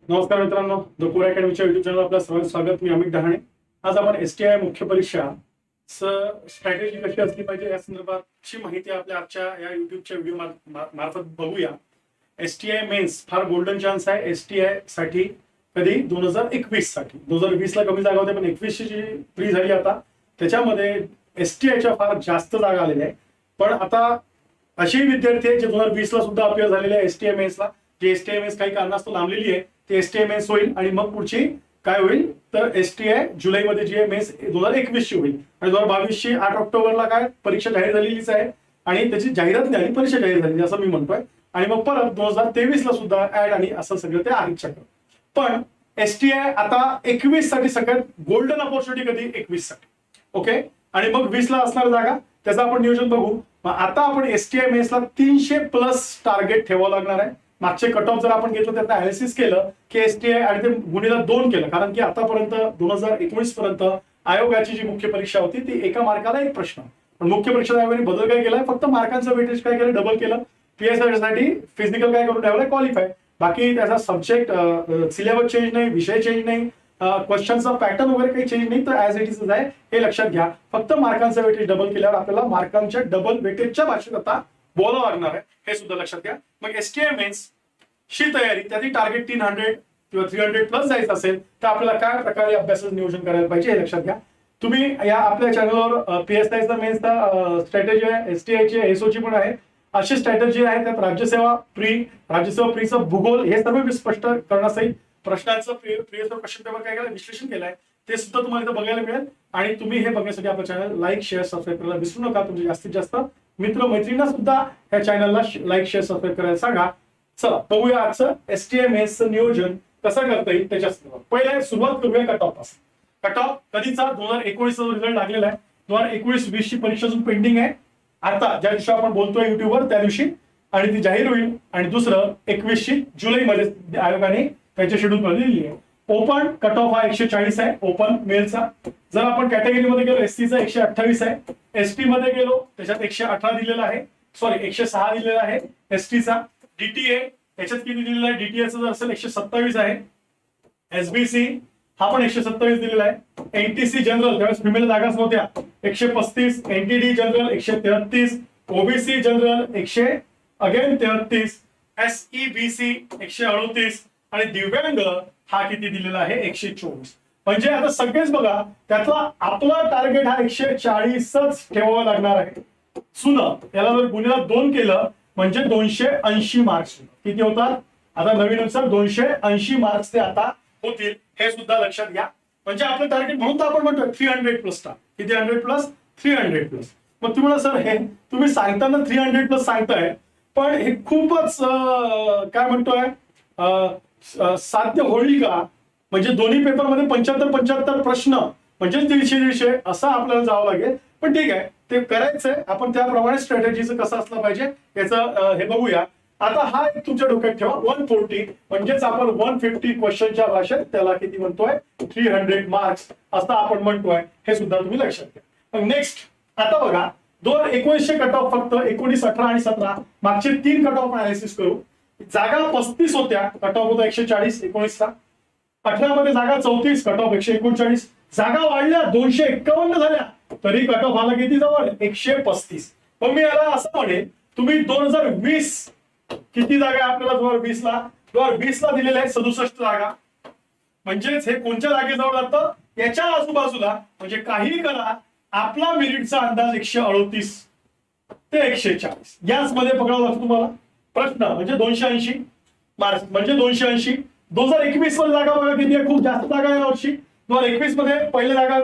नमस्कार मित्रांनो, the core अकॅडमीच्या YouTube channel आपलं सर्वांचं स्वागत. मी अमित डहाणे. आज आपण STI मुख्य परीक्षा स्ट्रॅटेजी कशी असली पाहिजे या संदर्भातची माहिती आपल्या आजच्या या युट्यूबच्या व्हिडिओ मार्फत बघूया. STI मेन्स फार गोल्डन चान्स आहे STI साठी. कधी 2021 साठी. 2020 ला कमी जागा होत्या, पण 21 ची फ्री झाली आता. त्याच्यामध्ये STIच्या फार जास्त जागा आलेल्या आहे. पण आता असे विद्यार्थी आहेत जे 2020 ला सुद्धा अपियर झालेले आहे STI मेन्सला. जे STI मेन्स काही कारणास्तव लांबलेली आहे ते STI मेन्स होईल आणि मग पुढची काय होईल तर STI जुलैमध्ये जी आहे मेन्स 2021 ची होईल आणि 2022 ची 8 ऑक्टोबरला काय परीक्षा जाहीर झालेलीच आहे आणि त्याची जाहिरात नाही, परीक्षा जाहीर झालेली असं मी म्हणतोय. आणि मग परत 2023 ला सुद्धा ऍड आणि असं सगळं ते आहे चक्र. पण STI आता 21 साठी सगळ्यात गोल्डन अपॉर्च्युनिटी कधी 21 साठी. ओके. आणि मग 20 ला असणार जागा त्याचं आपण नियोजन बघू. आता आपण STI मेन्सला 300+ टार्गेट ठेवावं लागणार आहे. मागचे कट ऑफ जर आपण घेतलं त्याचं अनालिसिस केलं की STI आणि ते गुणीला 2 केलं, कारण की आतापर्यंत 2019 पर्यंत आयोगाची जी मुख्य परीक्षा होती ती एका मार्काला एक प्रश्न. पण मुख्य परीक्षा आयोगाने बदल काय केलाय, फक्त मार्कांचं वेटेज काय केलं, डबल केलं. PSI साठी फिजिकल काय करून ठेवलंय, क्वालिफाय. बाकी त्याचा सब्जेक्ट सिलेबस चेंज नाही, विषय चेंज नाही, क्वेश्चनचा पॅटर्न वगैरे काही चेंज नाही, तर ऍज इट इज आहे हे लक्षात घ्या. फक्त मार्कांचं वेटेज डबल केल्यावर आपल्याला मार्कांच्या डबल वेटेजच्या भाषेत आता बोलावं लागणार आहे, हे सुद्धा लक्षात घ्या. मग STI मेन्स शी तयारी त्याची टार्गेट 300 किंवा 300+ जायचं असेल तर आपल्याला काय प्रकारे अभ्यासाचं नियोजन करायला पाहिजे हे लक्षात घ्या. तुम्ही या आपल्या चॅनलवर PSIचा मेन्सचा स्ट्रॅटेजी आहे, STIची SOची पण आहे. अशी स्ट्रॅटेजी आहे त्यात राज्यसेवा प्रीचा भूगोल हे सर्व स्पष्ट करण्यासहित प्रश्नांचं प्रिव्हियस क्वेश्चन पेपर काय केलं, विश्लेषण केलंय ते सुद्धा तुम्हाला इथं बघायला मिळेल. आणि तुम्ही हे बघण्यासाठी आपलं चॅनल लाईक शेअर सबस्क्राईब करायला विसरू नका. तुमचे जास्तीत जास्त मित्र मैत्रिणींना सुद्धा या चॅनलला लाईक शेअर सबस्क्राईब करायला सांगा. चला बघूया आजचं STI मेन्सचं नियोजन कसं करता येईल त्याच्या पहिले सुरुवात करूया कट ऑफ पासून. कट ऑफ कधीचा 2019 चा रिझल्ट लागलेला आहे. 2019-20 ची परीक्षा अजून पेंडिंग आहे. आता ज्या दिवशी आपण बोलतोय युट्यूबवर त्या दिवशी आणि ती जाहीर होईल. आणि दुसरं 21 जुलैमध्ये आयोगाने त्यांच्या शेड्यूल मध्ये दिली आहे. ओपन कट ऑफ हा 140 आहे ओपन मेलचा. जर आपण कॅटेगरीमध्ये गेलो SC चा 128 आहे. ST मध्ये गेलो त्याच्यात 118 दिलेला आहे, सॉरी 106 दिलेला आहे ST चा. DTA याच्यात किती दिलेला आहे, DTA जर असेल 127 आहे. SBC हा पण 127 दिलेला आहे. NTC जनरल त्यावेळेस फिमेल जागाच नव्हत्या 135. NTD general 133. OBC general 133. SEBC 138 आणि दिव्यांग हा किती दिलेला आहे 124. म्हणजे आता सगळेच बघा त्यातला आपला टार्गेट हा 140च ठेवावा लागणार आहे. सुद्धा याला जर गुणीला 2 केलं म्हणजे 280 मार्क्स किती होतात, आता नवीन नुसार 280 मार्क्स ते आता होतील, हे सुद्धा लक्षात घ्या. म्हणजे आपलं टार्गेट म्हणून तर आपण म्हणतोय 300+ किती 100+, 300+. मग तुम्हाला सर हे तुम्ही सांगताना 300+ सांगताय पण हे खूपच काय म्हणतोय साध्य होईल का? म्हणजे दोन्ही पेपरमध्ये 75 प्रश्न म्हणजे 150 असं आपल्याला जावं लागेल. पण ठीक आहे ते करायचंय आपण, त्याप्रमाणे स्ट्रॅटेजीचं कसं असलं पाहिजे याचं हे बघूया. आता हा एक तुमच्या डोक्यात ठेवा 140 म्हणजेच आपण 150 क्वेश्चनच्या भाषेत त्याला किती म्हणतोय 300 मार्क्स असं आपण म्हणतोय, हे सुद्धा तुम्ही लक्षात घ्या. नेक्स्ट आता बघा 2019 कट ऑफ फक्त 19, 18 आणि 17 मागचे 3 कट ऑफ अनालिसिस करू. जागा 35 होत्या, कट ऑफ होता 140 19चा. 18 मध्ये जागा 34, कट ऑफ 139. जागा वाढल्या 251 झाल्या तरी कट ऑफ आला किती जवळ 135. पण मी याला असं म्हणेन तुम्ही 2020 किती जागा आहे आपल्याला 2020 ला दिलेल्या आहेत 67 जागा. म्हणजेच हे कोणत्या जागेजवळ जातं याच्या आजूबाजूला. म्हणजे काही करा आपला मेरिटचा अंदाज 138 ते 140 याच मध्ये पकडावं लागतं तुम्हाला. प्रश्न म्हणजे 280 मार्क्स म्हणजे 280. 2021 मध्ये जागा बघा किती आहे, खूप जास्त जागा आहे यावर्षी. 2021 मध्ये पहिल्या जागा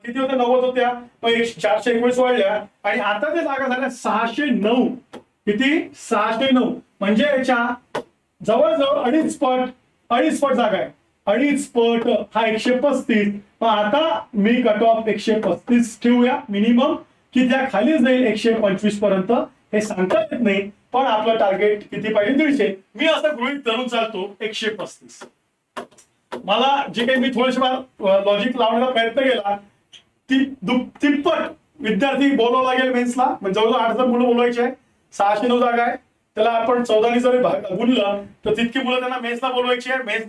किती होत्या 90 होत्या, मग 419 वाढल्या आणि आता त्या जागा झाल्या 609. किती 609 म्हणजे याच्या जवळजवळ अडीच पट जागा आहे. अडीच पट हा 135. मग आता मी कट ऑफ 135 ठेवूया मिनिमम, की त्या खाली जाईल 125 पर्यंत हे सांगता येत नाही. पण आपलं टार्गेट किती पाहिजे 150. मी असं गृहीत धरून चालतो 135. मला जे काही मी थोडेसे लॉजिक लावण्याचा प्रयत्न केला तिप्पट विद्यार्थी बोलावं लागेल मेन्सला. म्हणजे जवळजवळ 8 जण मुलं बोलवायचे आहे. 609 जागा आहे त्याला आपण 14 जरी गुणलं तर तितकी मुलं त्यांना मेन्सला बोलवायची आहे, मेन्स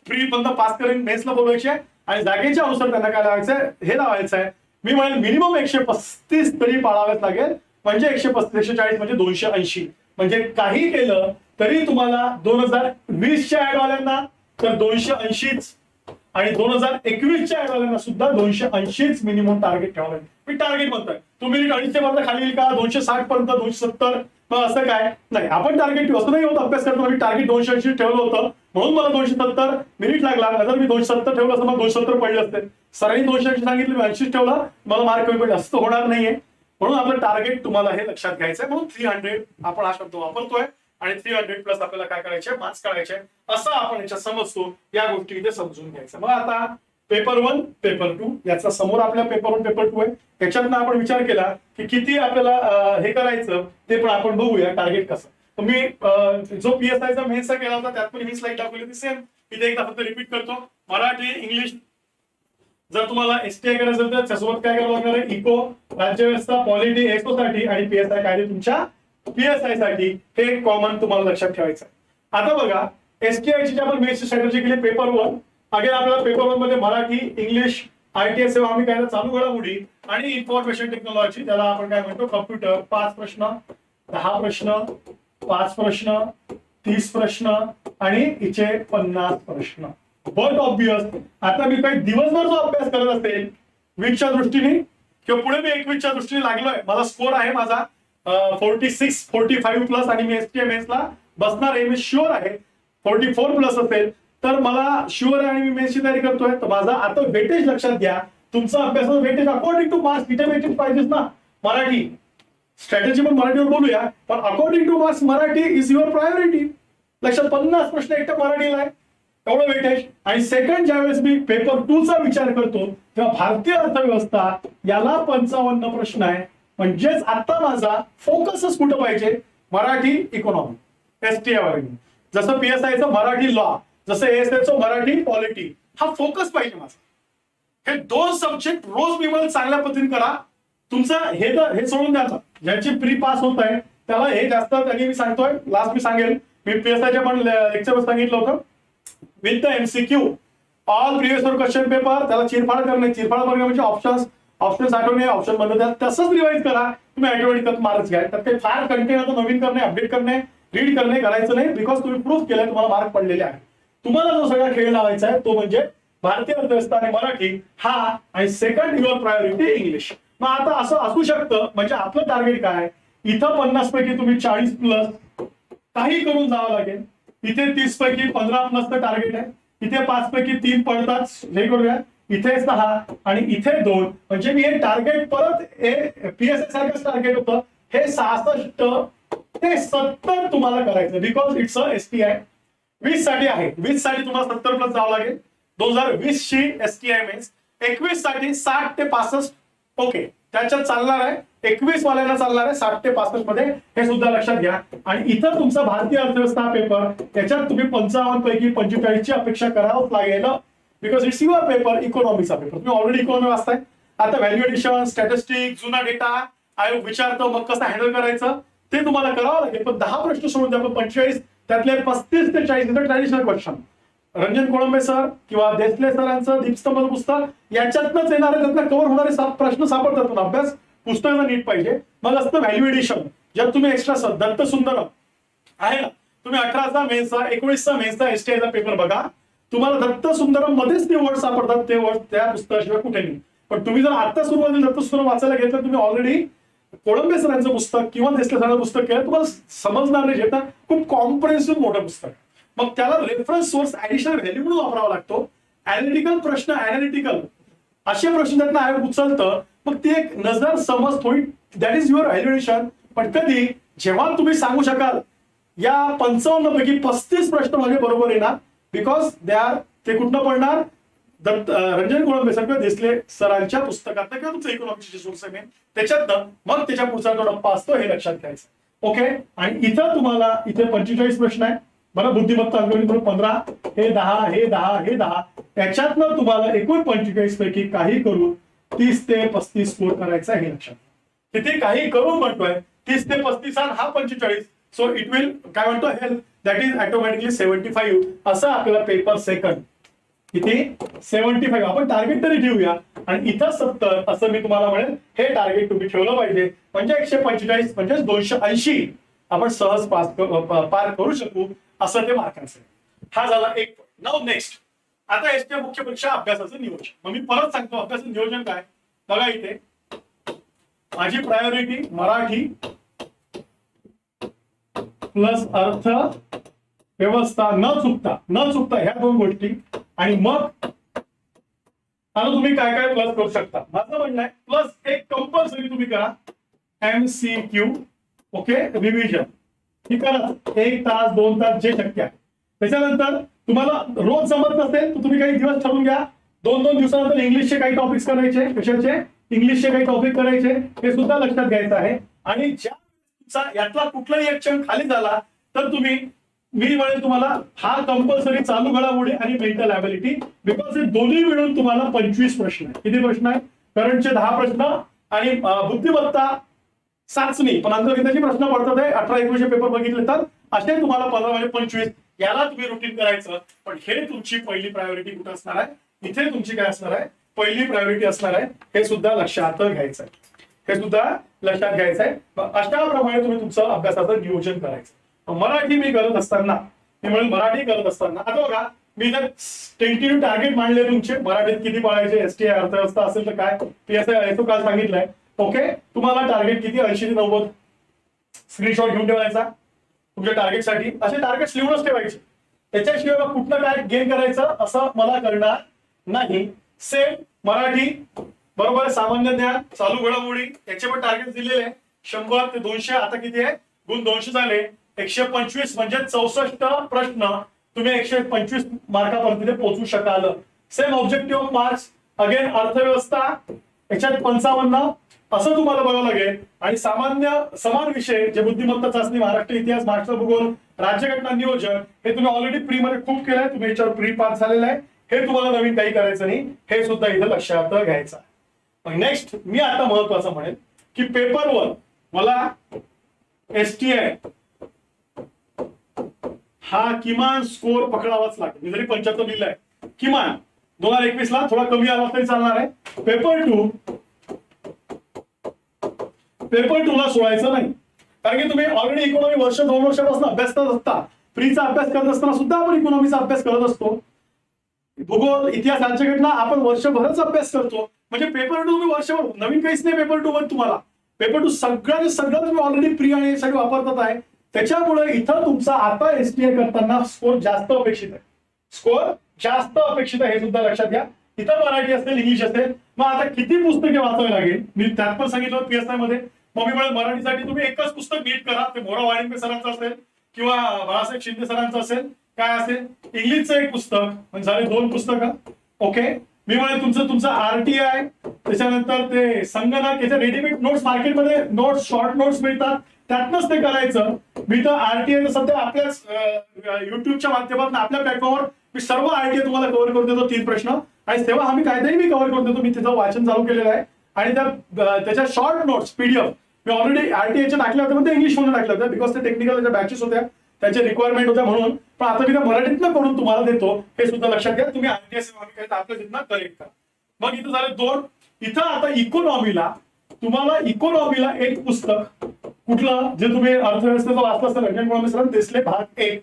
प्री बंद पास करून मेन्सला बोलवायची आहे आणि जागेच्या अनुसार त्यांना काय लावायचं हे लावायचं आहे. मी म्हणेल मिनिमम 135 तरी पाळावेच लागेल, म्हणजे 135 140 म्हणजे 280. म्हणजे काही केलं तरी तुम्हाला 2020च्या ऍडवाल्यांना तर 280च आणि 2021च्या ऍडवाल्यांना सुद्धा 280च मिनिमम टार्गेट ठेवावं लागेल. मी टार्गेट म्हणतोय, तुम्ही 250 पर्यंत खाली येईल का, 260 पर्यंत, 270, मग असं काय नाही. आपण टार्गेट ठेवू असं नाही होतं. अभ्यास करताना मी टार्गेट 280 ठेवलं होतं म्हणून मला 270 मिनिट लागला. जर मी 270 ठेवलं असं मला 270 पडले असते. सरांनी 280 सांगितलं, मी 80 ठेवलं, मला मार्क कमी पडले. असं होणार नाहीये. म्हणून आपलं टार्गेट तुम्हाला हे लक्षात घ्यायचंय. म्हणून 300 आपण हा शब्द वापरतोय आणि 300 प्लस आपल्याला काय करायचे, मार्क्स काढायचे, असं आपण याच्यात समजतो. या गोष्टी इथे समजून घ्यायचं. मग आता पेपर 1 पेपर 2 याचा समोर आपल्या पेपर 1 पेपर 2 आहे. त्याच्यातनं आपण विचार केला की किती आपल्याला हे करायचं ते पण आपण बघूया टार्गेट कसं. मी जो PSIचा मेन्सचा केला होता त्यात पण ही स्लाइड दाखवली होती सेम. इथे एकदा फक्त रिपीट करतो. मराठी इंग्लिश जर तुम्हाला STI करायचं असेल तर त्यासोबत काय करावं लागणार आहे, इको, राज्यव्यवस्था, पॉलिटी एसओ साठी आणि PSI कायदे तुमच्या PSI साठी हे कॉमन तुम्हाला लक्षात ठेवायचं आहे. आता बघा STI ची आपण मेन्सची स्ट्रॅटेजी केली पेपर 1. अगेन आपल्याला पेपर 1 मध्ये मराठी, इंग्लिश, ITS सेवा आम्ही काय चालू घडामोडी आणि इन्फॉर्मेशन टेक्नॉलॉजी, त्याला आपण काय म्हणतो कम्प्युटर. 5 प्रश्न, 10 प्रश्न, 5 प्रश्न, 30 प्रश्न आणि इथे 50 प्रश्न. बट ऑब्वियस आता मी काही दिवसभर जो अभ्यास करत असेल वीकच्या दृष्टीने किंवा पुढे मी 21च्या दृष्टीने लागलोय, माझा स्कोर आहे माझा 46 45 प्लस आणि मी STI मेन्सला बसणार आहे. मी शुअर आहे 44 प्लस असेल तर मला शुअर आहे आणि मी मेन्सची तयारी करतोय. तर माझा आता वेटेज लक्षात घ्या. तुमचा अभ्यासाचं वेटेज अकॉर्डिंग टू मार्क्स. इथे वेटेज पाहिजेच ना. मराठी स्ट्रॅटेजी पण मराठीवर बोलूया, पण according two marks Marathi is your priority. लक्षात 50 प्रश्न एकट्या मराठीला आहे, एवढं वेटेज. आणि सेकंड ज्यावेळेस मी पेपर 2 चा विचार करतो तेव्हा भारतीय अर्थव्यवस्था याला 55 प्रश्न आहे. म्हणजेच आता माझा फोकसच कुठं पाहिजे, मराठी इकॉनॉमी. STI वाले जसं PSIचं मराठी लॉ, जसं ASLचं मराठी पॉलिटी, हा फोकस पाहिजे माझा. हे 2 सब्जेक्ट रोज मी मला चांगल्या पद्धतीने करा. तुमचं हे सोडून द्या. ज्यांची प्री पास होत आहे त्याला हे जास्त त्यांनी मी सांगतोय, लास्ट मी सांगेल, मी PSIच्या पण लेक्चर सांगितलं होतं with the MCQ all previous question paper. त्याला चिरफाड करणे, चिरफाड करणे म्हणजे ऑप्शन आठवणे, ऑप्शन बंद तसंच रिवाइज करा. तुम्ही ऑटोमॅटिक मार्क्स घ्या. त्यात काही फार कंटेंट आता नवीन करणे, अपडेट करणे, रीड करणे करायचं नाही. बिकॉज तुम्ही प्रूफ केलंय, तुम्हाला मार्क पडलेले आहे. तुम्हाला जो सगळा खेळ लावायचा आहे तो म्हणजे भारतीय अर्थव्यवस्था आणि मराठी हा, आणि सेकंड युअर प्रायोरिटी इंग्लिश. मग आता असं असू शकतं, म्हणजे आपलं टार्गेट काय, इथं 50 पैकी तुम्ही 40 प्लस काही करून जावं लागेल. इथे 30 पैकी 15 प्लस टार्गेट आहे. इथे 5 पैकी 3 पडतात, हे करूया. इथे 6 आणि इथे 2. म्हणजे मी हे टार्गेट परत PSI सारखंच टार्गेट होतं. हे 66 ते 70 तुम्हाला करायचं, बिकॉज इट्स अ STI. 20 साठी आहे, 20 साठी तुम्हाला 70 प्लस जावं लागेल. 2020 ची STI मेन्स. 21 साठी 60 ते 65 ओके त्याच्यात चालणार आहे. 21 वाल्याला चालणार आहे 60 ते 65 मध्ये, हे सुद्धा लक्षात घ्या. आणि इथं तुमचा भारतीय अर्थव्यवस्था पेपर, त्याच्यात तुम्ही 55 पैकी 45 ची अपेक्षा करावंच लागेल, बिकॉज इट्स युअर पेपर, इकॉनॉमीचा पेपर. तुम्ही ऑलरेडी इकॉनॉमी वाचताय. आता व्हॅल्यू एडिशन, स्टॅटिस्टिक, जुना डेटा आयोग विचारतो, मग कसं हँडल करायचं ते तुम्हाला करावं लागेल. पण 10 प्रश्न सोडून द्या, 45 त्यातले 35 ते 40 traditional question. Ranjan Kolambe sir किंवा देसले सरांचं दीपस्तंभ पुस्तक याच्यातनंच येणारे, त्यातनं कव्हर होणारे 7 प्रश्न सापडतात. पण अभ्यास पुस्तकाचा नीट पाहिजे. मग असतं व्हॅल्यू एडिशन, ज्यात तुम्ही एक्स्ट्रा दत्त सुंदरम आहे ना, तुम्ही 18चा मेन्सचा 19चा मेन्सचा STIचा पेपर बघा. तुम्हाला दत्त सुंदरम मध्येच ते वर्ड सापडतात. ते वर्ड त्या पुस्तकाशिवाय कुठे नाही. पण तुम्ही जर आता सुरुवातीला दत्त सुंदरम वाचायला घेतलं, तुम्ही ऑलरेडी कोळंबे सरांचं पुस्तक किंवा देसले सरांचं पुस्तक केलं, तुम्हाला समजणार नाही. घेता खूप कॉम्प्रेहेन्सिव्ह मोठं पुस्तक. मग त्याला रेफरन्स सोर्स ऍडिशनल व्हॅल्यू म्हणून वापरावा लागतो. अॅनालिटिकल प्रश्न, अॅनालिटिकल असे प्रश्न त्यातनं आयोग उचलतं. मग ती एक नजर समज थोडी, दॅट इज युअर व्हॅल्युएशन. पण कधी जेव्हा तुम्ही सांगू शकाल या 55 पैकी 35 प्रश्न माझे बरोबर येणार, बिकॉज ते कुठनं पडणार, रंजन कोळंबे सर किंवा देसले सरांच्या पुस्तकात किंवा तुमचं इकॉनॉमिक्सचे सोर्स आहे त्याच्यातनं. मग त्याच्या पुढचा जो टप्पा असतो हे लक्षात घ्यायचं. ओके. आणि इथं तुम्हाला इथे 45 प्रश्न आहे बरं. बुद्धिमत्ता अंकगणित 15, हे 10, हे 10, हे 10. त्याच्यातनं तुम्हाला एकूण 45 पैकी काही करून 30 ते 35 स्कोर करायचा हे लक्षात. तिथे काही करून म्हणतोय 30 ते 35 हा 45, सो इट विल काय म्हणतो हेल्प दॅट इज ऑटोमॅटिकली 75 असं आपल्याला पेपर सेकंड किती 75 आपण टार्गेट तरी ठेवूया आणि इथं 70 असं मी तुम्हाला म्हणेल हे टार्गेट तुम्ही ठेवलं पाहिजे म्हणजे 145 म्हणजे 280 आपण सहज पार करू शकू असं ते मार्कांचं हा झाला एक. नाउ नेक्स्ट आता एसटी मुख्य परीक्षा अभ्यासाचं नियोजन. मग मी परत सांगतो अभ्यासाचं नियोजन काय बघा इथे माझी प्रायोरिटी मराठी प्लस अर्थ व्यवस्था न चुकता ह्या दोन गोष्टी आणि मग आता तुम्ही काय काय प्लस करू शकता. माझं म्हणणं आहे प्लस एक कंपल्सरी तुम्ही करा MCQ ओके रिव्हिजन ही करा 1 तास 2 तास जे शक्य आहे. त्याच्यानंतर तुम्हाला रोज जमत नसेल तर तुम्ही काही दिवस ठरवून घ्या 2-2 दिवसानंतर इंग्लिशचे काही टॉपिक्स करायचे कशाचे इंग्लिशचे काही टॉपिक करायचे हे सुद्धा लक्षात घ्यायचं आहे. आणि ज्या यातला कुठलाही एक क्षण खाली झाला तर तुम्ही मी म्हणेल तुम्हाला हा कंपल्सरी चालू घडामोडी आणि मेंटल ॲबिलिटी बिकॉज हे दोन्ही मिळून तुम्हाला 25 प्रश्न आहे. किती प्रश्न आहे करंटचे 10 प्रश्न आणि बुद्धिमत्ता चाचणी पण अंतर्गताचे प्रश्न पडतात आहे 18-19 पेपर बघितले तर असे तुम्हाला 15 म्हणजे 25 याला तुम्ही रुटीन करायचं. पण हे तुमची पहिली प्रायोरिटी कुठं असणार आहे इथे तुमची काय असणार आहे पहिली प्रायोरिटी असणार आहे हे सुद्धा लक्षात घ्यायचं आहे. हे सुद्धा लक्षात घ्यायचं आहे. अशा प्रमाणे तुम्ही तुमचं अभ्यासाचं नियोजन करायचं. मराठी मी करत असताना आता बघा मी जर टेंटेटिव्ह टार्गेट मांडले तुमचे मराठीत किती पाळायचे एसटीआय अर्थव्यवस्था असेल तर काय PSI तो काल सांगितलंय. ओके तुम्हाला टार्गेट किती 80 ते 90 स्क्रीनशॉट घेऊन ठेवायचा तुमच्या टार्गेटसाठी असे टार्गेट लिहूनच ठेवायचे. त्याच्याशिवाय कुठलं काय गेन करायचं असं मला करणार नाही. सेम मराठी बरोबर सामान्य ज्ञान चालू घडामोडी याचे पण टार्गेट दिलेले आहे 100 ते 200 आता किती आहे गुण 200 झाले 125 म्हणजे 64 प्रश्न तुम्ही 125 मार्कापर्यंत पोहोचू शकाल. Same objective of marks again अर्थव्यवस्था याच्यात 55 असं तुम्हाला बघावं लागेल. आणि समान विषय जे बुद्धिमत्ता चाचणी महाराष्ट्र इतिहास महाराष्ट्र भूगोल राज्यघटना नियोजन हे तुम्ही ऑलरेडी प्री मध्ये खूप केलंय तुम्ही याच्यावर प्री पास झालेला आहे. हे तुम्हाला नवीन काही करायचं नाही हे सुद्धा इथं लक्षात घ्यायचं. नेक्स्ट मी आता महत्वाचं म्हणेल की पेपरवर मला एसटीआय हा किमान स्कोर पकडावाच लागेल. मी जरी 75 लिहिलाय किमान 2021 ला थोडा कमी आला तरी चालणार आहे. पेपर 2 ला सोडायचं नाही कारण की तुम्ही ऑलरेडी इकॉनॉमी वर्ष 2 वर्षापासून अभ्यास करत असता. फ्रीचा अभ्यास करत असताना सुद्धा आपण इकॉनॉमीचा अभ्यास करत असतो. भूगोल इतिहास राज्यघटना आपण वर्षभरच अभ्यास करतो म्हणजे पेपर 2 तुम्ही वर्षभर नवीन काहीच नाही. पेपर 2 मध्ये तुम्हाला पेपर 2 सगळं तुम्ही ऑलरेडी प्री आणि यासाठी वापरतात आहे. त्याच्यामुळे इथं तुमचा आता एसटीआय करताना स्कोर जास्त अपेक्षित आहे हे सुद्धा लक्षात घ्या. इथं मराठी असेल इंग्लिश असेल मग आता किती पुस्तके वाचावी लागेल मी त्यात पण सांगितलं PSI मध्ये. मग मी म्हणेल मराठीसाठी तुम्ही एकच पुस्तक नीट करा ते मोरा वाणिंबे सरांचं असेल किंवा बाळासाहेब शिंदे सरांचं असेल काय असेल इंग्लिशचं एक पुस्तक म्हणजे झाले 2 पुस्तकं. ओके मी म्हणेल तुमचं RTI त्याच्यानंतर ते संगणक याचे रेडीमेड नोट्स मार्केटमध्ये नोट्स शॉर्ट नोट्स मिळतात त्यातनंच ते करायचं. मी तर RTI सध्या आपल्याच युट्यूबच्या माध्यमातून आपल्या प्लॅटफॉर्मवर मी सर्व RTI तुम्हाला कव्हर करून देतो 3 प्रश्न आणि तेव्हा आम्ही कायदाही मी कव्हर करून देतो. मी तिचं वाचन चालू केलेलं आहे आणि त्याच्या शॉर्ट नोट्स PDF मी ऑलरेडी RTIच्या टाकल्या होत्या पण ते इंग्लिश मध्ये टाकल्या होत्या बिकॉज ते टेक्निकल बॅचेस होत्या त्याच्या रिक्वायरमेंट होत्या म्हणून. पण आता मी त्या मराठीतनं करून तुम्हाला देतो हे सुद्धा लक्षात घ्या. तुम्ही RTI आपल्या जिथनं कलेक्ट करा. मग इथं झाले 2. इथं आता इकॉनॉमीला एक पुस्तक कुठलं जे तुम्ही अर्थव्यवस्थेचं वाचलं असेल रंजन दिसले भाग 1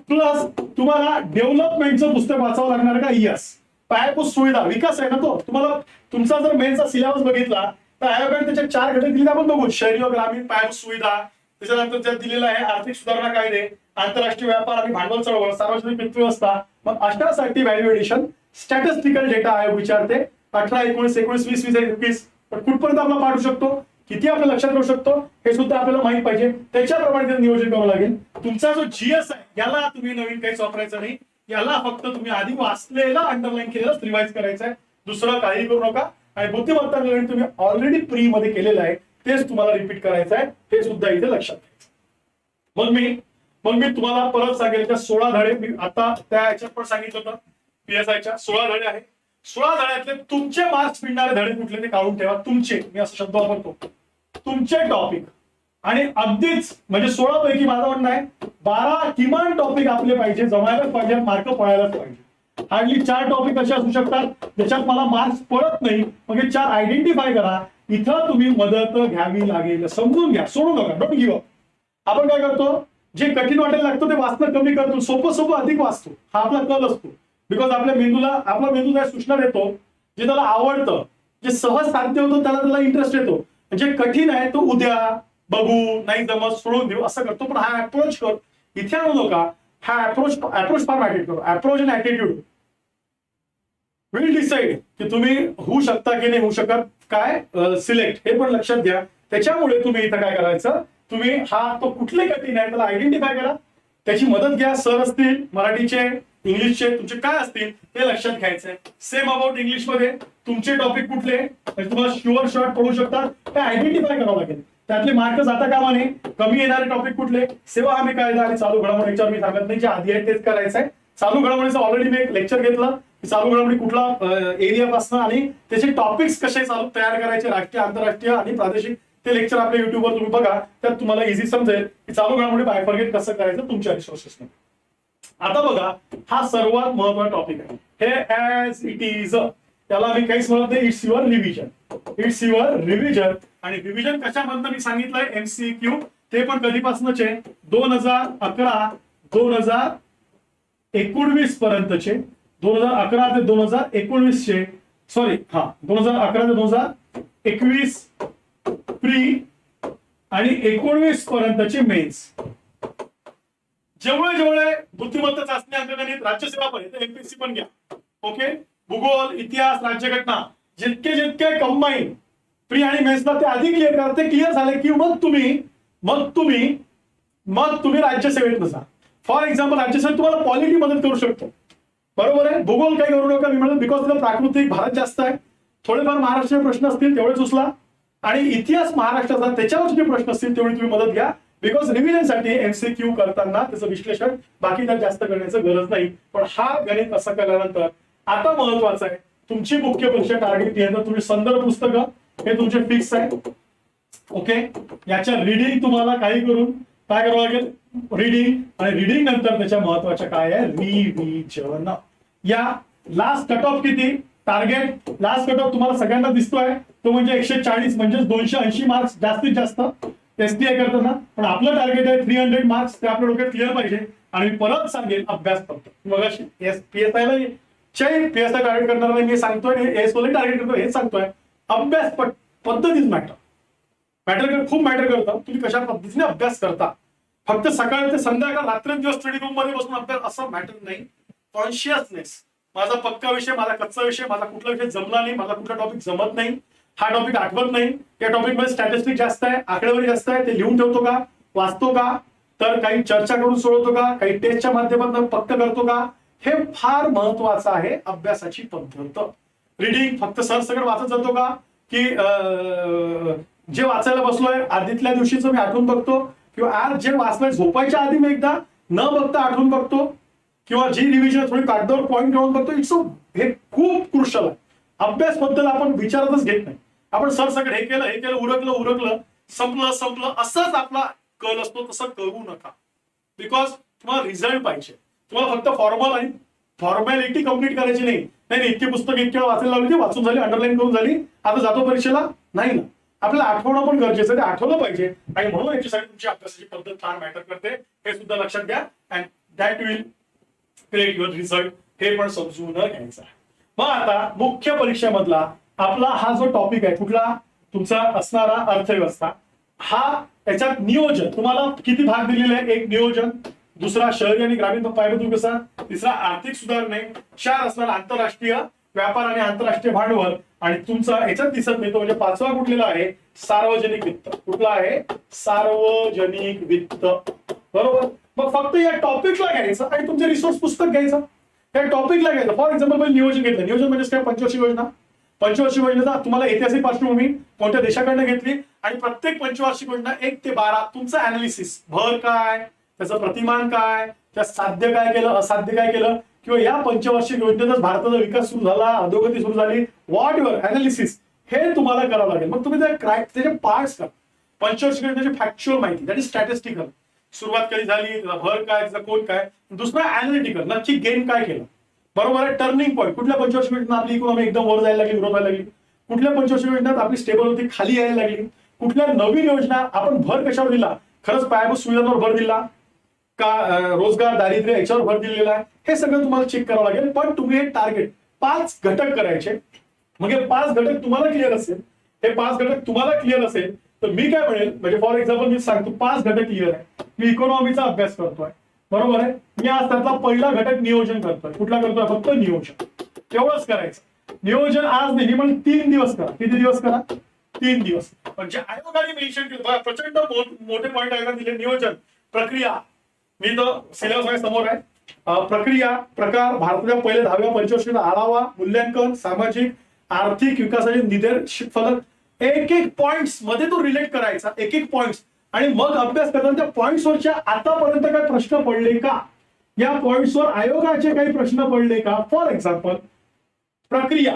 प्लस तुम्हाला डेव्हलपमेंटचं पुस्तक वाचावं लागणार का इएस पायाभूत सुविधा विकास आहे ना तो. तुम्हाला तुमचा जर मेनचा सिलेबस बघितला तर आयोगाने त्याचे 4 घटक दिले आपण बघू शहरी व ग्रामीण पायाभूत सुविधा त्याच्यानंतर त्यात दिलेला आहे आर्थिक सुधारणा कायदे आंतरराष्ट्रीय व्यापार आणि भांडवल चळवळ सार्वजनिक वित्त व्यवस्था. मग अशासाठी व्हॅल्यू एडिशन स्टॅटिस्टिकल डेटा आयोग विचारते 18 19 21 20 21 पण कुठपर्यंत आपला पाठवू शकतो किती आपल्या लक्षात राहू शकतो हे सुद्धा आपल्याला माहित पाहिजे. त्याच्याप्रमाणे नियोजन करावं लागेल. तुमचा जो GS आहे याला तुम्ही नवीन काहीच वापरायचं नाही. याला फक्त तुम्ही आधी वाचलेला अंडरलाईन केलेलं रिवाइज करायचं आहे दुसरं काही करू नका. आणि बुद्धिमत्ता तुम्ही ऑलरेडी प्री मध्ये केलेलं आहे तेच तुम्हाला रिपीट करायचं आहे हे सुद्धा इथे लक्षात घ्यायचं. मग मी तुम्हाला परत सांगेल त्या 16 धडे मी आता त्या याच्यात पण सांगितलं होतं PSIच्या 16 धडे आहे. 16 धड्यातले तुमचे मार्क्स मिळणारे धडे कुठले ते काढून ठेवा. तुमचे मी असा शब्द वापरतो तुमचे टॉपिक आणि अगदीच म्हणजे 16 पैकी माझं म्हणणं आहे 12 किमान टॉपिक आपले पाहिजे, जमायलाच पाहिजे, मार्क पडायलाच पाहिजे. हार्डली 4 टॉपिक असे असू शकतात ज्याच्यात मला मार्क्स पडत नाही, मग हे 4 आयडेंटिफाय करा. इथं तुम्ही मदत घ्यावी लागेल, समजून घ्या, सोडू नका, डोंट गिव्ह अप. आपण काय करतो, जे कठीण वाटायला लागतं ते वाचणं कमी करतो, सोपं सोपं अधिक वाचतो, हा आपला कल असतो. बिकॉज आपल्या मेंदूला, आपला मेंदू काय सूचना देतो, जे त्याला आवडतं, जे सहज साध्य होतं त्याला इंटरेस्ट येतो. जे कठीण आहे तो उद्या बघू, नाही जमत सोडून देऊ असं करतो. पण हा अप्रोच कर, इथे आणू नका. हा अप्रोच फार मॅटर करो. Approach and attitude will decide की तुम्ही होऊ शकता की नाही होऊ शकत, काय सिलेक्ट हे पण लक्षात घ्या. त्याच्यामुळे तुम्ही इथं काय करायचं, तुम्ही हा तो कुठले कठीण आहे त्याला आयडेंटिफाय करा, त्याची मदत घ्या. सर असतील मराठीचे, इंग्लिशचे तुमचे काय असतील ते लक्षात घ्यायचंय. सेम अबाउट इंग्लिश मध्ये तुमचे टॉपिक कुठले म्हणजे तुम्हाला शुअर शॉर्ट पडू शकतात ते आयडेंटिफाय करावं लागेल. त्यातले मार्क जाता कामा नये. कमी येणारे टॉपिक कुठले, सेवा हमी कायदा आणि चालू घडामोडींच्यावर मी सांगत नाही, जे आधी आहे तेच करायचं आहे. चालू घडामोडीचं ऑलरेडी मी एक लेक्चर घेतलं, चालू घडामोडी कुठला एरियापासून आणि त्याचे टॉपिक्स कसे चालू तयार करायचे, राष्ट्रीय, आंतरराष्ट्रीय आणि प्रादेशिक, ते लेक्चर आपल्या युट्यूबवर तुम्ही बघा. त्यात तुम्हाला इझी समजेल की चालू घडामोडी बायफर्गेट कसं करायचं तुमच्या रिसोर्सेसने. आता बघा, हा सर्वात महत्त्वाचा टॉपिक आहे. हे ऍज इट इज, त्याला मी काहीच म्हणत नाही, it's your revision. It's your revision. आणि रिव्हिजन कशामधनं मी सांगितलंय, MCQ, ते पण कधीपासूनचे 2011 2019 पर्यंतचे, 2011 ते 2019 चे, सॉरी हा 2011 ते 2021 प्री आणि 19 पर्यंतचे मेन्स. जेवढे बुद्धिमत्ता चाचणी, अंकगणित, राज्यसेवा पर्यंत MPSC पण घ्या. ओके, भूगोल, इतिहास, राज्यघटना, जितके कंबाईन प्री आणि मेन्सला ते आधी क्लिअर करा. ते क्लिअर झाले की मग तुम्ही राज्यसेवेत नसा. फॉर एक्झाम्पल राज्यसेवेत तुम्हाला पॉलिटी मदत करू शकतो, बरोबर आहे. भूगोल काही करू नका मी म्हणून, बिकॉज तिला प्राकृतिक भारत जास्त आहे. थोडेफार महाराष्ट्रीय प्रश्न असतील तेवढेच उचला, आणि इतिहास महाराष्ट्राचा त्याच्यावर जे प्रश्न असतील तेवढी तुम्ही मदत घ्या. बिकॉज रिव्हिजनसाठी MCQ करताना त्याचं विश्लेषण बाकी त्यात जास्त करण्याचं गरज नाही. पण हा गणित असं केल्यानंतर आता महत्वाचं आहे, तुमची मुख्य परीक्षा टार्गेट केलं तुम्ही संदर्भ पुस्तकं हे तुमचे फिक्स आहे. ओके, याच्या रिडिंग तुम्हाला काही करून काय करावं लागेल, रिडिंग, आणि रिडिंग नंतर त्याच्या महत्वाच्या काय आहे, रिव्हिजन. या लास्ट कट ऑफ किती, टार्गेट लास्ट कट ऑफ तुम्हाला सगळ्यांना दिसतोय तो म्हणजे 140, म्हणजे 280 मार्क्स जास्तीत जास्त STI करताना. पण आपलं टार्गेट आहे 300 मार्क्स, ते आपल्या डोक्यात क्लिअर पाहिजे. आणि मी परत सांगेल, अभ्यास फक्त बघा, PSI टार्गेट करणार नाही मी सांगतोय, SO टार्गेट करतो हेच सांगतोय. अभ्यास पद्धत इज मॅटर खूप मॅटर करतं, तुम्ही कशा पद्धतीने अभ्यास करता. फक्त सकाळ ते संध्याकाळ रात्रंदिवस स्टडी रूम मध्ये बसून अभ्यास असं मॅटर नाही. कॉन्शियसनेस, माझा पक्का विषय, माझा कच्चा विषय, माझा कुठला विषय जमला नाही, माझा कुठला टॉपिक जमत नाही, हा टॉपिक आठवत नाही, या टॉपिक मध्ये स्टॅटिस्टिक जास्त आहे, आकडेवारी जास्त आहे, ते लिहून ठेवतो का, वाचतो का, तर काही चर्चा करून सोडवतो का, काही टेस्टच्या माध्यमातून पक्क करतो का, हे फार महत्वाचं आहे अभ्यासाची पद्धत. रीडिंग फक्त सरसकट वाचत जातो का, की जे वाचायला बसलोय आधीतल्या दिवशीचं मी आठवून बघतो, किंवा आज जे वाचलंय झोपायच्या आधी मी एकदा न बघता आठवून बघतो, किंवा जी रिव्हिजन थोडी कागदावर पॉईंट काढून बघतो. हे खूप क्रुशल आहे. अभ्यास बद्दल आपण विचारतच घेत नाही. आपण सरसकट हे केलं उरकलं संपलं असंच आपला कल असतो. तसं करू नका, बिकॉज तुम्हाला रिझल्ट पाहिजे. तुम्हाला फक्त फॉर्मॅलिटी कम्प्लीट करायची नाही. इतकी पुस्तक इतक्या वाचायला लावली, ती वाचून झाली, अंडरलाईन करून झाली, आता जातो परीक्षेला, नाही ना. आपल्याला आठवणं पण गरजेचं आहे, ते आठवलं पाहिजे. आणि म्हणून याच्यासाठी तुमची अभ्यासाची पद्धत फार मॅटर करते, हे सुद्धा लक्षात घ्या. And that will create your result, हे पण समजून घ्यायचं आहे. मग आता मुख्य परीक्षेमधला आपला हा जो टॉपिक आहे कुठला, तुमचा असणारा अर्थव्यवस्था. हा त्याच्यात नियोजन तुम्हाला किती भाग दिलेले आहे, एक नियोजन, दुसरा शहरी आणि ग्रामीण पायाभूत विकास, तिसरा आर्थिक सुधारणे, 4 असणार आंतरराष्ट्रीय व्यापार आणि आंतरराष्ट्रीय भांडवल, आणि तुमचा याच्यात दिसत नाही तो म्हणजे 5वा कुठलेला आहे, सार्वजनिक वित्त. कुठला आहे, सार्वजनिक वित्त, बरोबर. मग फक्त या टॉपिकला घ्यायचं आणि तुमचे रिसोर्स पुस्तक घ्यायचं, या टॉपिकला घ्यायचं. फॉर एक्झाम्पल नियोजन घेतलं, नियोजन म्हणजे काय, पंचवार्षिक योजना. पंचवार्षिक योजनेचा तुम्हाला ऐतिहासिक पार्श्वभूमी कोणत्या देशाकडनं घेतली, आणि प्रत्येक पंचवार्षिक योजना 1 ते 12 तुमचं अनालिसिस, भर काय, त्याचं प्रतिमान काय, त्या साध्य काय केलं, असाध्य काय केलं, किंवा या पंचवार्षिक योजनेतच भारताचा विकास सुरू झाला, अधोगती सुरू झाली, व्हॉट युअर अनालिसिस, हे तुम्हाला करावं लागेल. मग तुम्ही त्याचे पार्ट्स करा. पंचवार्षिक योजनेची फॅक्च्युअल माहिती, दॅट इज स्टॅटिस्टिकल. सुरुवात कधी झाली, त्याचा भर काय, त्याचा कोण काय. दुसरा अॅनालिटिकल, नक्की गेन काय केलं. बरोबर आहे. टर्निंग पॉईंट, कुठल्या पंचवार्षिक योजनेत आपली इकॉनॉमी एकदम वर जायला लागली, विरोध व्हायला लागली, कुठल्या पंचवार्षिक योजनेत आपली स्टेबल होती, खाली यायला लागली, कुठल्या नवीन योजना आपण भर कशावर दिला, खरंच पायाभूत सुविधांवर भर दिला का, रोजगार दारिद्र्य याच्यावर भर दिलेला आहे, हे सगळं तुम्हाला चेक करावं लागेल. पण तुम्ही हे टार्गेट 5 घटक करायचे. मग हे 5 घटक तुम्हाला क्लिअर असेल, हे 5 घटक तुम्हाला क्लिअर असेल तर मी काय म्हणेल, म्हणजे फॉर एक्झाम्पल मी सांगतो 5 घटक क्लिअर आहे, मी इकॉनॉमीचा अभ्यास करतोय, बरोबर आहे. मी आज त्यातला पहिला घटक नियोजन करतोय. कुठला करतोय, फक्त नियोजन, तेवढंच करायचं. नियोजन आज नाही पण 3 दिवस करा. किती दिवस करा, 3 दिवस. म्हणजे आयोगाने मेन्शन केलं, प्रचंड मोठे पॉईंट आयोगाने दिले. नियोजन, प्रक्रिया, मी तर सिलेबस माझ्या समोर आहे. प्रक्रिया, प्रकार, भारताच्या पहिल्या 10व्या पंचवार्षिक आढावा, मूल्यांकन, सामाजिक आर्थिक विकासाचे निर्देशित फलक, एक एक पॉइंट्स मध्ये तो रिलेट करायचा, एक एक पॉइंट्स. आणि मग अभ्यास करताना त्या पॉइंट्सवरच्या आतापर्यंत काही प्रश्न पडले का, या पॉइंट्सवर आयोगाचे काही प्रश्न पडले का. फॉर एक्झाम्पल प्रक्रिया,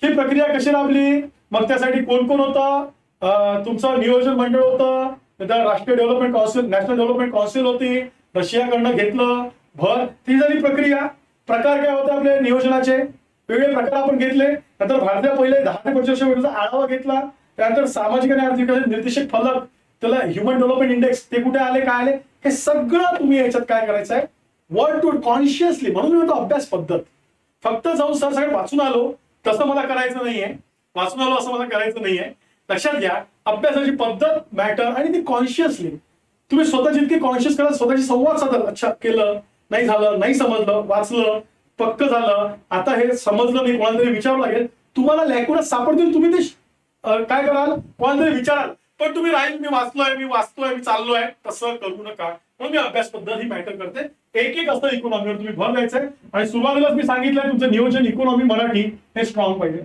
ही प्रक्रिया कशी राबली, मग त्यासाठी कोण कोण होतं, तुमचं नियोजन मंडळ होतं, राष्ट्रीय development council, national development council होती, रशियाकडनं घेतलं भर, ती झाली प्रक्रिया. प्रकार काय होते आपले नियोजनाचे, वेगवेगळे प्रकार आपण घेतले. नंतर भारतीय पहिले 10 ते 25 वर्षाचा आढावा घेतला. त्यानंतर सामाजिक आणि आर्थिक निर्देशक फलक, त्याला ह्युमन डेव्हलपमेंट इंडेक्स, ते कुठे आले, काय आले, हे सगळं तुम्ही याच्यात काय करायचं आहे, वर्ड टू कॉन्शियसली. म्हणून मी अभ्यास पद्धत, फक्त जाऊन सर सगळं वाचून आलो तसं मला करायचं नाहीये, वाचून आलो असं मला करायचं नाहीये. लक्षात घ्या, अभ्यासाची पद्धत मॅटर, आणि ती कॉन्शियसली तुम्ही स्वतः जितके कॉन्शियस करा, स्वतःशी संवाद साधाल. अच्छा केलं, नाही झालं, नाही समजलं, वाचलं, पक्क झालं, आता हे समजलं नाही, कोणाला तरी विचारावं लागेल. तुम्हाला लॅक्युरस सापडतील, तुम्ही ते काय कराल, कोणाला तरी विचाराल. पण तुम्ही राहील मी वाचलोय, मी चाललोय, तसं करू नका. म्हणून मी अभ्यास पद्धत ही मॅटर करते. एक एक असतं इकॉनॉमीवर तुम्ही भर द्यायचंय. आणि सुरुवातीलाच मी सांगितलंय तुमचं नियोजन, इकॉनॉमी, मराठी हे स्ट्रॉंग पाहिजे.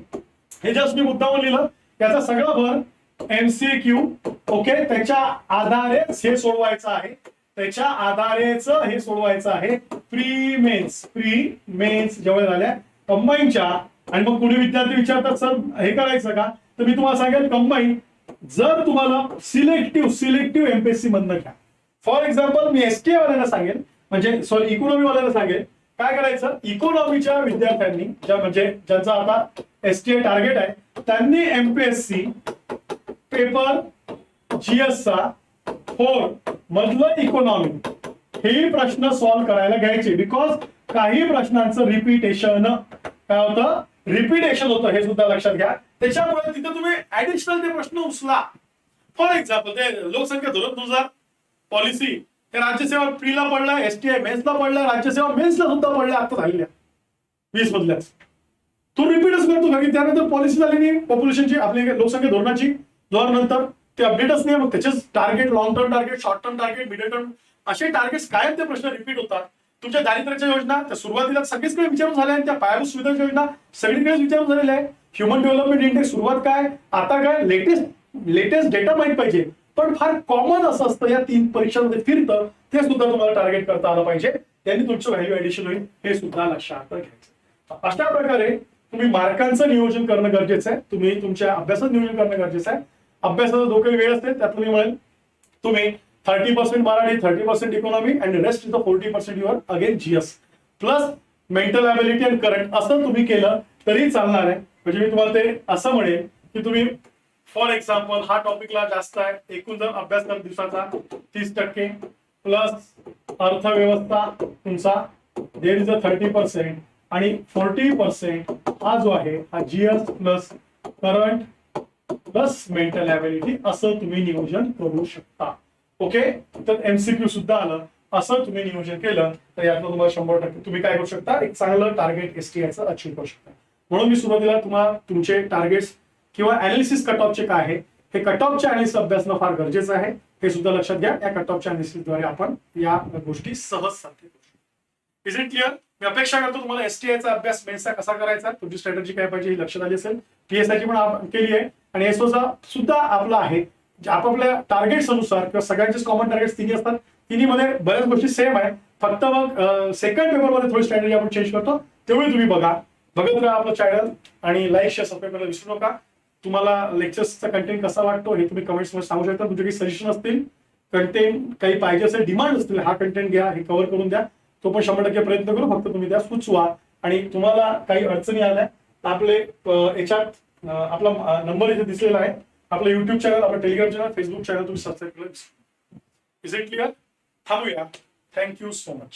हे जस्ट मी मुद्दावर लिहिलं, त्याचा सगळा भर MCQ. ओके, त्याच्या आधारेच हे सोडवायचं आहे, त्याच्या आधारेच हे सोडवायचं आहे. प्री मेन्स जेव्हा झाल्या कंबाईनच्या, आणि मग कुणी विद्यार्थी विचारतात सर हे करायचं का, तर मी तुम्हाला सांगेल कंबाईन जर तुम्हाला सिलेक्टिव्ह MPSC मधनं घ्या. फॉर एक्झाम्पल मी STA वाल्यांना सांगेल, म्हणजे सॉरी इकॉनॉमी वाल्यांना सांगेल काय करायचं. इकॉनॉमीच्या विद्यार्थ्यांनी म्हणजे ज्यांचा आता STA टार्गेट आहे, त्यांनी MPSC पेपर GS चा 4 मधलं इकॉनॉमी हे प्रश्न सॉल्व्ह करायला घ्यायचे. बिकॉज काही प्रश्नांचं रिपीटेशन काय होतं, रिपीटेशन होतं, हे सुद्धा लक्षात घ्या. त्याच्यामुळे तिथे तुम्ही ऍडिशनल ते प्रश्न उचला. फॉर एक्झाम्पल ते लोकसंख्या धोरण 2000 पॉलिसी, हे राज्यसेवा प्रीला पडलाय, STA मेन्सला पडलाय, राज्यसेवा मेन्सला सुद्धा पडलाय आता झालेल्या 20 मधल्याच. तो रिपीटच करतो कारण त्यानंतर पॉलिसी झाली नाही पॉप्युलेशनची, आपली लोकसंख्या धोरणाची, नंतर ते अपडेटच नाही. मग त्याचे target, long term target, short term target, medium term, असे टार्गेट्स कायम ते प्रश्न रिपीट होतात. तुमच्या दारिद्र्याच्या योजना त्या सुरुवातीला सगळीकडे विचारून झाल्या, आणि त्या पायाभूत सुविधाच्या योजना सगळीकडेच विचारून झालेल्या आहे. ह्युमन डेव्हलपमेंट इंडेक्स सुरुवात काय, आता काय, लेटेस्ट डेटा माहित पाहिजे. पण फार कॉमन असं असतं या 3 परीक्षांमध्ये फिरतं, ते सुद्धा तुम्हाला टार्गेट करता आलं पाहिजे. त्यांनी तुमचं व्हॅल्यू ऍडिशन होईल, हे सुद्धा लक्षात घ्यायचं. अशा प्रकारे तुम्ही मार्कांचं नियोजन करणं गरजेचं आहे, तुम्ही तुमच्या अभ्यासाचं नियोजन करणं गरजेचं आहे. अभ्यासाचा जो काही वेळ असते त्यात मी म्हणेल तुम्ही 30% Marathi, 30% economy, and rest is the 40% your again GS plus mental ability and current, असं तुम्ही केलं तरी चालणार आहे. म्हणजे मी तुम्हाला ते असं म्हणेल की तुम्ही फॉर एक्झाम्पल हा टॉपिकला जास्त आहे, एकूण जर अभ्यास कर दिवसाचा 30% प्लस अर्थव्यवस्था तुमचा देर इज अ 30%, आणि 40% हा जो आहे हा GS plus current plus mental ability, असं तुम्ही नियोजन करू शकता. ओके, तर MCQ सुद्धा आलं, असं तुम्ही नियोजन केलं तर यातनं तुम्हाला 100% तुम्ही काय करू शकता, एक चांगलं टार्गेट STIचं अचीव्ह करू शकता. म्हणून मी सुरुवातीला तुम्हाला तुमचे टार्गेट्स किंवा अनालिसिस कट ऑफचे काय आहे, हे कट ऑफचे अनालिसिस अभ्यासणं फार गरजेचं आहे, हे सुद्धा लक्षात घ्या. या कट ऑफच्या अनालिसिसद्वारे आपण या गोष्टी सहज साध्य करू शकतो. Is it clear? मी अपेक्षा करतो तुम्हाला STIचा अभ्यास मेन्सचा कसा करायचा, तुमची स्ट्रॅटेजी काय पाहिजे ही लक्षात आली असेल. PSIची पण आपण केली आहे, आणि एसओचा सुद्धा आपला आहे. आपापल्या टार्गेट्स अनुसार किंवा सगळ्यांचेच कॉमन टार्गेट्स 3 असतात, तिन्हीमध्ये बऱ्याच गोष्टी सेम आहे. फक्त मग सेकंड पेपरमध्ये थोडी स्ट्रॅटेजी आपण चेंज करतो, तेवढी तुम्ही बघत राहा आपलं चॅनल, आणि लाईक शेअर सबस्क्राईब करायला विसरू नका. तुम्हाला लेक्चर्सचा कंटेंट कसा वाटतो हे तुम्ही कमेंट्समध्ये सांगू शकता. तुमचे काही सजेशन असतील, कंटेंट काही पाहिजे असेल, डिमांड असतील, हा कंटेंट घ्या, हे कव्हर करून द्या, तो पण 100% प्रयत्न करू. फक्त तुम्ही त्या सुचवा. आणि तुम्हाला काही अडचणी आल्या तर आपले याच्यात आपला नंबर इथे दिसलेला आहे. आपलं युट्यूब चॅनल, आपलं टेलिग्राम चॅनल, फेसबुक चॅनल तुम्ही सबस्क्राईब केलं. Is it clear? थांबूया. Thank you so much.